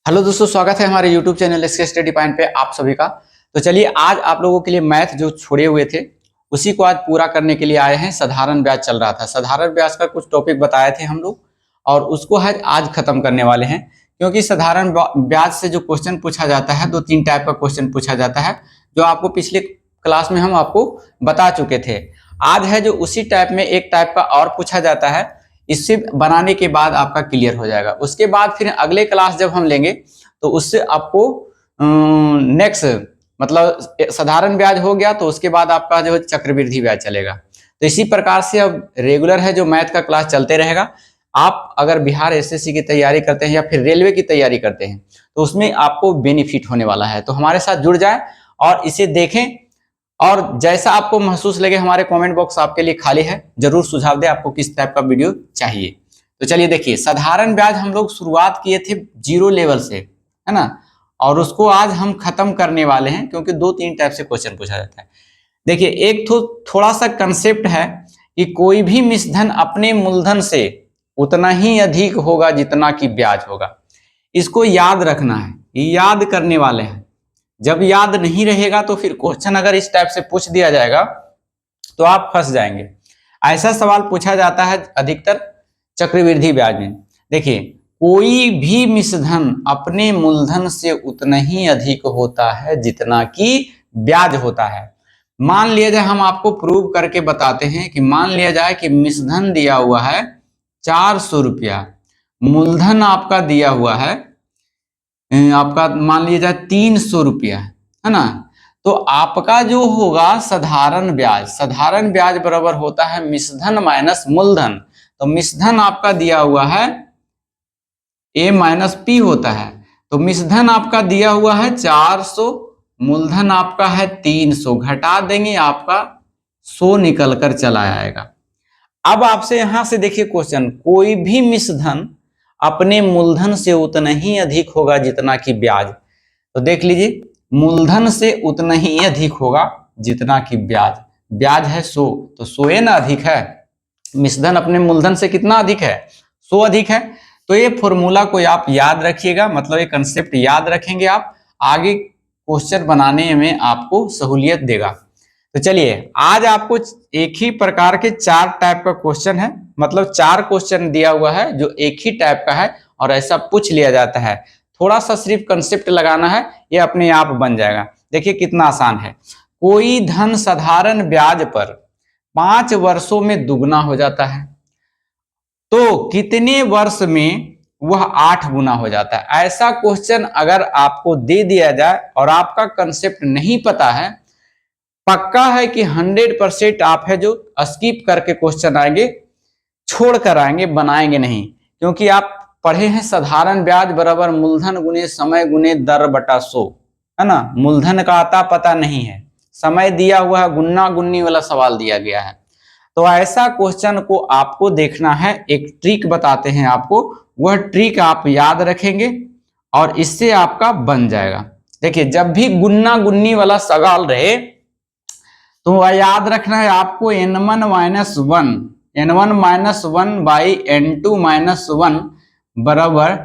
Hello दोस्तों, स्वागत है हमारे YouTube चैनल इसके स्टडी पॉइंट पे आप सभी का। तो चलिए आज आप लोगों के लिए मैथ जो छोड़े हुए थे उसी को आज पूरा करने के लिए आए हैं। साधारण ब्याज चल रहा था, साधारण ब्याज का कुछ टॉपिक बताए थे हम लोग और उसको है आज खत्म करने वाले हैं। क्योंकि साधारण ब्याज से जो क्वेश्चन पूछा जाता है, दो तीन टाइप का क्वेश्चन पूछा जाता है जो आपको पिछले क्लास में हम आपको बता चुके थे। आज है जो उसी टाइप में एक टाइप का और पूछा जाता है, इससे बनाने के बाद आपका क्लियर हो जाएगा। उसके बाद फिर अगले क्लास जब हम लेंगे तो उससे आपको नेक्स्ट मतलब साधारण ब्याज हो गया तो उसके बाद आपका जो चक्रवृद्धि ब्याज चलेगा। तो इसी प्रकार से अब रेगुलर है जो मैथ का क्लास चलते रहेगा। आप अगर बिहार एसएससी की तैयारी करते हैं या फिर रेलवे की तैयारी करते हैं तो उसमें आपको बेनिफिट होने वाला है। तो हमारे साथ जुड़ जाए और इसे देखें और जैसा आपको महसूस लगे, हमारे कमेंट बॉक्स आपके लिए खाली है, जरूर सुझाव दें आपको किस टाइप का वीडियो चाहिए। तो चलिए देखिए, साधारण ब्याज हम लोग शुरुआत किए थे जीरो लेवल से, है ना, और उसको आज हम खत्म करने वाले हैं क्योंकि दो तीन टाइप से क्वेश्चन पूछा जाता है। देखिए, एक थोड़ा सा कंसेप्ट है कि कोई भी मिश्रधन अपने मूलधन से उतना ही अधिक होगा जितना कि ब्याज होगा। इसको याद रखना है, याद करने वाले हैं। जब याद नहीं रहेगा तो फिर क्वेश्चन अगर इस टाइप से पूछ दिया जाएगा तो आप फंस जाएंगे। ऐसा सवाल पूछा जाता है अधिकतर चक्रवृद्धि ब्याज में। देखिए, कोई भी मिश्रधन अपने मूलधन से उतना ही अधिक होता है जितना कि ब्याज होता है। मान लिया जाए, हम आपको प्रूव करके बताते हैं कि मान लिया जाए कि मिश्रधन दिया हुआ है 400 रुपया, मूलधन आपका दिया हुआ है आपका मान लिया जाए 300 रुपया, है ना। तो आपका जो होगा साधारण ब्याज बराबर होता है मिश्रधन माइनस मूलधन। तो मिश्रधन आपका दिया हुआ है a माइनस पी होता है। तो मिश्रधन आपका दिया हुआ है 400, मूलधन आपका है 300, घटा देंगे आपका 100 निकल कर चला आएगा। अब आपसे यहां से देखिए क्वेश्चन, कोई भी मिश्रधन अपने मूलधन से उतना ही अधिक होगा जितना कि ब्याज। तो देख लीजिए, मूलधन से उतना ही अधिक होगा जितना कि ब्याज है 100, तो 100 ना अधिक है। मिश्रधन अपने मूलधन से कितना अधिक है? 100 अधिक है। तो ये फॉर्मूला को आप याद रखिएगा, मतलब ये कंसेप्ट याद रखेंगे आप, आगे क्वेश्चन बनाने में आपको सहूलियत देगा। तो चलिए, आज आपको एक ही प्रकार के 4 टाइप का क्वेश्चन है, मतलब 4 क्वेश्चन दिया हुआ है जो एक ही टाइप का है और ऐसा पूछ लिया जाता है। थोड़ा सा सिर्फ कंसेप्ट लगाना है, ये अपने आप बन जाएगा। देखिए कितना आसान है। कोई धन साधारण ब्याज पर 5 वर्षों में दुगना हो जाता है तो कितने वर्ष में वह 8 गुना हो जाता है। ऐसा क्वेश्चन अगर आपको दे दिया जाए और आपका कंसेप्ट नहीं पता है, पक्का है कि 100% आप है जो स्किप करके क्वेश्चन आएंगे, छोड़ कर आएंगे, बनाएंगे नहीं। क्योंकि आप पढ़े हैं साधारण ब्याज बराबर मूलधन गुने समय गुने दर बटा 100, है ना। मूलधन का आता पता नहीं है, समय दिया हुआ है, गुन्ना गुन्नी वाला सवाल दिया गया है। तो ऐसा क्वेश्चन को आपको देखना है, एक ट्रिक बताते हैं आपको, वह ट्रिक आप याद रखेंगे और इससे आपका बन जाएगा। देखिए, जब भी गुन्ना गुन्नी वाला सवाल रहे तो याद रखना है आपको n1 minus one by n2 बराबर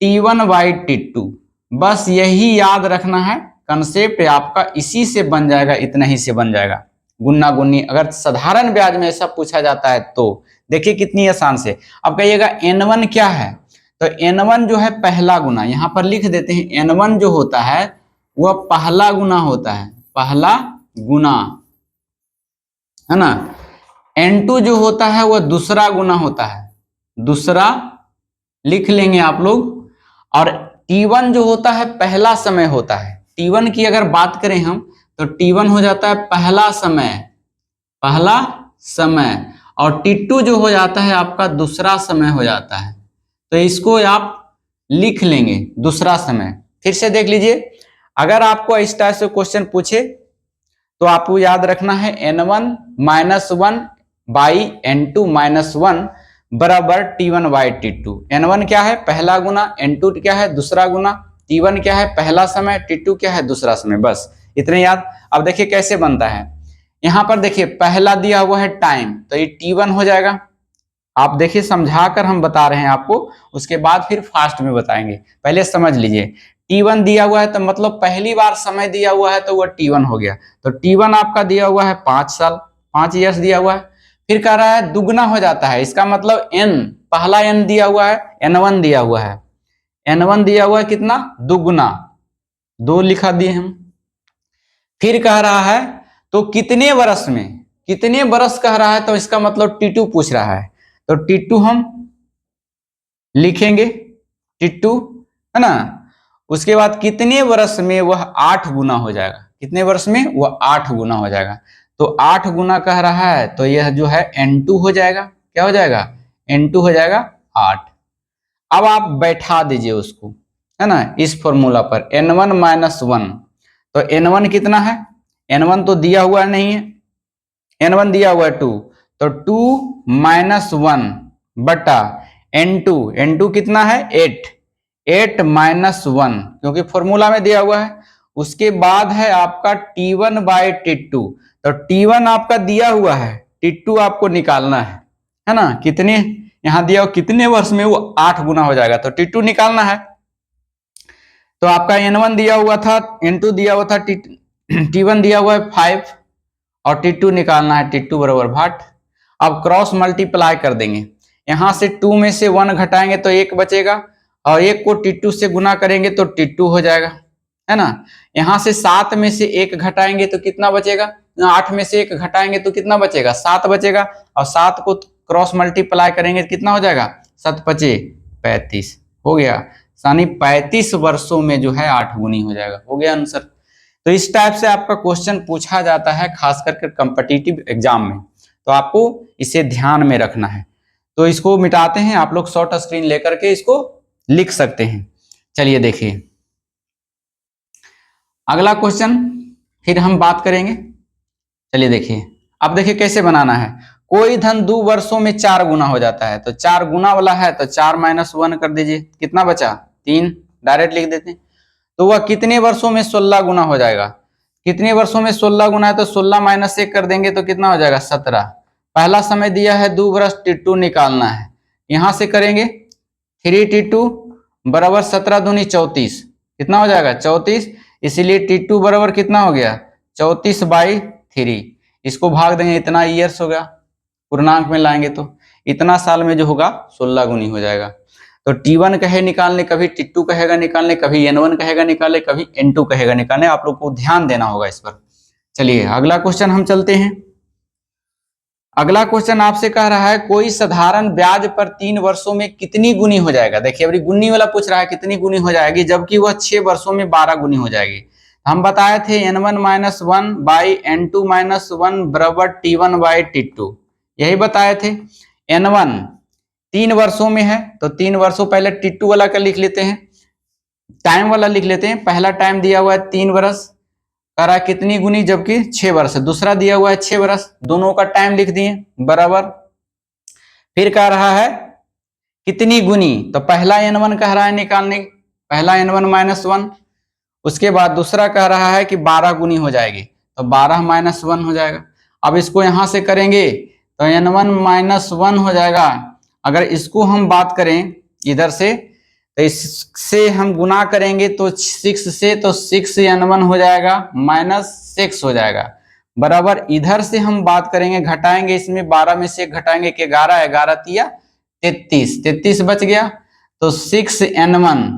t1 बाई t2। बस यही याद रखना है, कंसेप्ट आपका इसी से बन जाएगा, इतना ही से बन जाएगा। गुन्ना गुन्नी अगर साधारण ब्याज में ऐसा पूछा जाता है तो देखिए कितनी आसान से। अब कहिएगा n1 क्या है, तो n1 जो है पहला गुना, यहां पर लिख देते हैं। n1 जो होता है वह पहला गुना होता है, पहला गुना, है ना। n2 जो होता है वह दूसरा गुना होता है, दूसरा लिख लेंगे आप लोग। और t1 जो होता है पहला समय होता है। t1 की अगर बात करें हम तो t1 हो जाता है पहला समय, पहला समय, और t2 जो हो जाता है आपका दूसरा समय हो जाता है। तो इसको आप लिख लेंगे दूसरा समय। फिर से देख लीजिए, अगर आपको इस टाइप से क्वेश्चन पूछे तो आपको याद रखना है n1 minus 1 by n2 minus 1 बराबर t1 बाई t2। n1 क्या है? पहला गुना, n2 क्या है? दूसरा गुना, t1 क्या है? पहला समय, t2 क्या है? दूसरा समय। बस इतने याद। अब देखिए कैसे बनता है। यहां पर देखिए पहला दिया हुआ है टाइम, तो ये t1 हो जाएगा, आप देखिए समझाकर हम बता रहे हैं आपको, उसके बाद फिर फास्ट में बताएंगे। पहले समझ लीजिए, T1 दिया हुआ है तो मतलब पहली बार समय दिया हुआ है तो वह T1 हो गया। तो T1 आपका दिया हुआ है 5 साल, 5 ईयर्स दिया हुआ है। फिर कह रहा है दुगना हो जाता है, इसका मतलब n, पहला n दिया हुआ है, N1 दिया हुआ है, N1 दिया हुआ है कितना, दुगना, 2 लिखा दिए हम। फिर कह रहा है तो कितने वर्ष में, कितने वर्ष कह रहा है तो इसका मतलब T2 पूछ रहा है, तो T2 हम लिखेंगे, T2 है ना। उसके बाद कितने वर्ष में वह 8 गुना हो जाएगा, कितने वर्ष में वह 8 गुना हो जाएगा। तो 8 गुना कह रहा है तो यह जो है N2 हो जाएगा, क्या हो जाएगा, N2 हो जाएगा 8। अब आप बैठा दीजिए उसको, है ना, इस फॉर्मूला पर N1 माइनस 1, तो N1 कितना है, N1 तो दिया हुआ नहीं है, N1 दिया हुआ है 2, तो 2 माइनस 1 बटा N2, N2 कितना है 8, 8 माइनस 1 क्योंकि फॉर्मूला में दिया हुआ है। उसके बाद है आपका T1 बाई T2, तो T1 आपका दिया हुआ है, T2 आपको निकालना है ना। कितने यहां दिया, कितने वर्ष में वो 8 गुना हो जाएगा, तो T2 निकालना है। तो आपका N1 दिया हुआ था, N2 दिया हुआ था, T1 दिया हुआ है 5 और T2 निकालना है, T2 बराबर भाट। अब क्रॉस मल्टीप्लाई कर देंगे, यहां से 2 में से 1 घटाएंगे तो 1 बचेगा, और 1 को T2 से गुना करेंगे तो T2 हो जाएगा, है ना। यहां से 7 में से 1 घटाएंगे तो कितना बचेगा, 8 में से 1 घटाएंगे तो कितना बचेगा, 7 बचेगा, और 7 को क्रॉस मल्टीप्लाई करेंगे तो कितना हो जाएगा, 7 पचे 35 हो गया, यानी 35 वर्षों में जो है 8 गुनी हो जाएगा, हो गया आंसर। तो इस टाइप से आपका क्वेश्चन पूछा जाता है खास करके कॉम्पिटिटिव एग्जाम में, तो आपको इसे ध्यान में रखना है। तो इसको मिटाते हैं, आप लोग शॉर्ट स्क्रीन लेकर के इसको लिख सकते हैं। चलिए देखिए अगला क्वेश्चन फिर हम बात करेंगे। चलिए देखिए, अब देखिए कैसे बनाना है। कोई धन 2 वर्षों में 4 गुना हो जाता है, तो 4 गुना वाला है तो 4 माइनस 1 कर दीजिए, कितना बचा 3, डायरेक्ट लिख देते हैं। तो वह कितने वर्षों में 16 गुना हो जाएगा, कितने वर्षों में 16 गुना है, तो 16 माइनस 1 कर देंगे तो कितना हो जाएगा 17। पहला समय दिया है 2 वर्ष, T2 निकालना है, यहां से करेंगे 3T2 बराबर 17 दूनी 34, कितना हो जाएगा 34, इसीलिए T2 बराबर कितना हो गया 34 बाई 3। इसको भाग देंगे, इतना ईयर्स होगा, पूर्णांक में लाएंगे तो इतना साल में जो होगा 16 गुनी हो जाएगा। तो T1 कहे निकालने, कभी T2 कहेगा निकालने, कभी N1 कहेगा निकालने, कभी N2 कहेगा निकालने, आप लोग को ध्यान देना होगा इस पर। चलिए अगला क्वेश्चन हम चलते हैं। अगला क्वेश्चन आपसे कह रहा है कोई साधारण ब्याज पर 3 वर्षों में कितनी गुनी हो जाएगा। देखिए अभी गुनी वाला पूछ रहा है कितनी गुनी हो जाएगी, जबकि वह 6 वर्षों में 12 गुनी हो जाएगी। हम बताए थे N1 minus 1 by N2 minus 1 बराबर T1 बाई T2, यही बताए थे। N1 3 वर्षों में है तो 3 वर्षों, पहले T2 वाला का लिख लेते हैं, टाइम वाला लिख लेते हैं। पहला टाइम दिया हुआ है 3 वर्ष, कह रहा है कितनी गुनी, जबकि 6 वर्ष है। दूसरा दिया हुआ है 6 वर्ष, दोनों का टाइम लिख दिए बराबर। फिर कह रहा है कितनी गुनी, तो पहला N1 कह रहा है निकालने, पहला N1 माइनस 1। उसके बाद दूसरा कह रहा है कि 12 गुनी हो जाएगी, तो 12 माइनस 1 हो जाएगा। अब इसको यहां से करेंगे तो N1 माइनस 1 हो जाएगा। अगर इसको हम बात करें इधर से, तो इससे हम गुना करेंगे तो 6 से, तो 6N1 हो जाएगा माइनस 6 हो जाएगा बराबर। इधर से हम बात करेंगे, घटाएंगे, इसमें 12 में से घटाएंगे कि 11, 11 तिया 33, 33 बच गया, तो 6N1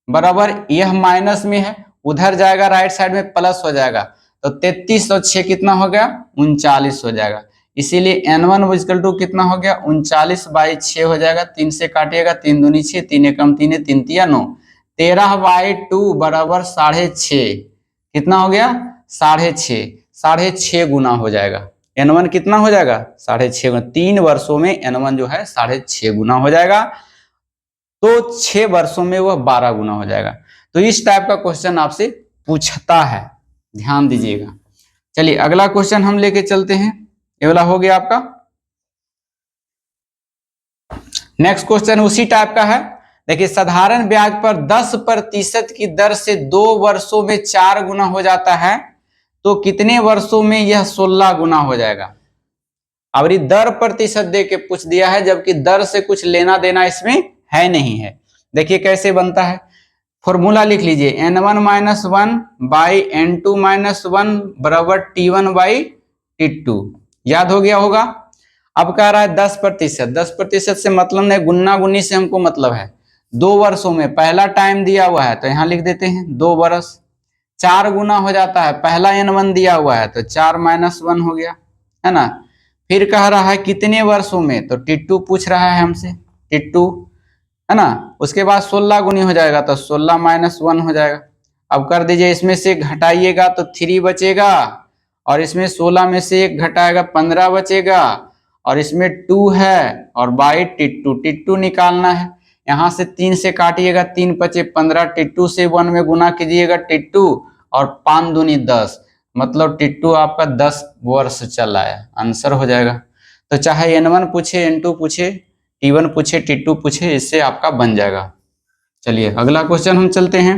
बराबर, यह माइनस में है, उधर जाएगा राइट साइड में प्लस हो जाएगा, तो 33 और 6 कितना हो गया 39 हो जाएगा। इसीलिए N1 इक्वल टू कितना हो गया 39 बाई 6 हो जाएगा, 3 से काटिएगा, 3 दूनी 6, 3 एकम 3, 3 तिया 9, 13 बाई 2 बराबर 6.5, कितना हो गया 6.5, 6.5 गुना हो जाएगा। N1 कितना हो जाएगा 6.5 गुना, 3 वर्षों में N1 जो है 6.5 गुना हो जाएगा, तो 6 वर्षों में वह 12 गुना हो जाएगा। तो इस टाइप का क्वेश्चन आपसे पूछता है, ध्यान दीजिएगा। चलिए अगला क्वेश्चन हम लेके चलते हैं, ये वाला हो गया आपका। नेक्स्ट क्वेश्चन उसी टाइप का है। देखिए साधारण ब्याज पर 10% की दर से 2 वर्षों में 4 गुना हो जाता है, तो कितने वर्षों में यह 16 गुना हो जाएगा। और ये दर प्रतिशत दे के पूछ दिया है, जबकि दर से कुछ लेना देना इसमें है नहीं है। देखिए कैसे बनता है, फॉर्मूला लिख लीजिए, n1 minus one by n2 minus one बराबर t1 बाई t2। याद हो गया होगा। अब कह रहा है 10%। 10% से मतलब नहीं, गुन्ना गुन्नी से हमको मतलब है 2 वर्षों में। पहला टाइम दिया हुआ है तो यहां लिख देते हैं 2 वर्ष। 4 गुना हो जाता है, पहला n1 दिया हुआ है तो 4 माइनस 1 हो गया, है ना। फिर कह रहा है कितने वर्षों में, तो t2 पूछ रहा है हमसे, t2, है ना। उसके बाद 16 गुनी हो जाएगा तो 16 माइनस 1 हो जाएगा। अब कर दीजिए, इसमें से घटाइएगा तो 3 बचेगा, और इसमें 16 में से 1 घटाएगा 15 बचेगा, और इसमें 2 है, और बाई टिट्टू निकालना है। यहाँ से 3 से काटिएगा, 3 बचे 15, टिट्टू से 1 में गुना कीजिएगा टिट्टू, और 5 दूनी 10, मतलब टिट्टू आपका 10 वर्ष चला है, आंसर हो जाएगा। तो चाहे n1 पूछे, n2 पूछे, t1 पूछे, t2 पूछे, इससे आपका बन जाएगा। चलिए अगला क्वेश्चन हम चलते हैं।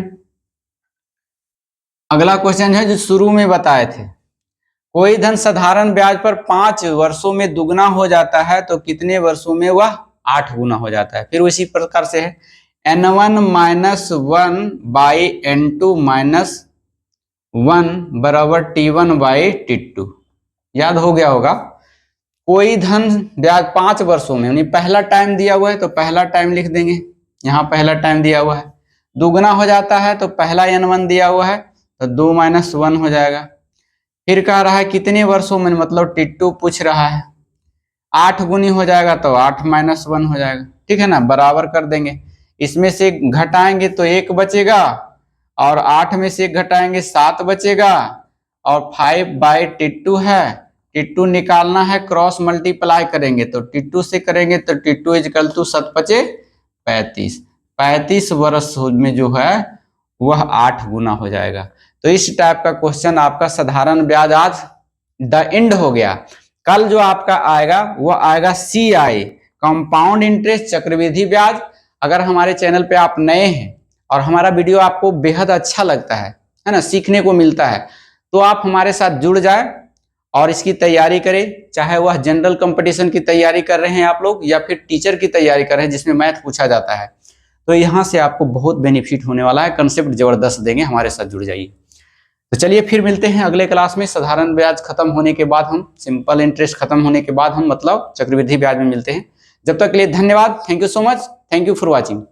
अगला क्वेश्चन है जो शुरू में बताए थे, कोई धन साधारण ब्याज पर 5 वर्षों में दुगना हो जाता है तो कितने वर्षों में वह 8 गुना हो जाता है। फिर उसी प्रकार से है n1 minus 1 by n2 minus 1 बराबर t1 बाई t2। याद हो गया होगा। कोई धन ब्याज 5 वर्षों में, यानी पहला टाइम दिया हुआ है तो पहला टाइम लिख देंगे, यहाँ पहला टाइम दिया हुआ है। दुगना हो जाता है तो पहला n1 दिया हुआ है तो 2 माइनस 1 हो जाएगा। फिर कह रहा है कितने वर्षों में, मतलब टिट्टू पूछ रहा है। 8 गुनी हो जाएगा तो 8 माइनस 1 हो जाएगा, ठीक है ना। बराबर कर देंगे, इसमें से घटाएंगे तो 1 बचेगा, और 8 में से घटाएंगे 7 बचेगा, और 5 बाई टिट्टू है, टिट्टू निकालना है, क्रॉस मल्टीप्लाई करेंगे तो टिट्टू से करेंगे तो टिट्टू इजकल टू 7 पचे 35। 35 वर्ष में जो है वह 8 गुना हो जाएगा। तो इस टाइप का क्वेश्चन आपका साधारण ब्याज आज द एंड हो गया। कल जो आपका आएगा वो आएगा CI, कंपाउंड इंटरेस्ट, चक्रवृद्धि ब्याज। अगर हमारे चैनल पे आप नए हैं और हमारा वीडियो आपको बेहद अच्छा लगता है ना, सीखने को मिलता है, तो आप हमारे साथ जुड़ जाए और इसकी तैयारी करें। चाहे वह जनरल कंपटीशन की तैयारी कर रहे हैं आप लोग, या फिर टीचर की तैयारी कर रहे हैं जिसमें मैथ पूछा जाता है, तो यहाँ से आपको बहुत बेनिफिट होने वाला है। कंसेप्ट जबरदस्त देंगे, हमारे साथ जुड़ जाइए। तो चलिए फिर मिलते हैं अगले क्लास में। साधारण ब्याज खत्म होने के बाद हम, सिंपल इंटरेस्ट खत्म होने के बाद हम मतलब चक्रवृद्धि ब्याज में मिलते हैं। जब तक के लिए धन्यवाद। Thank you so much. Thank you for watching.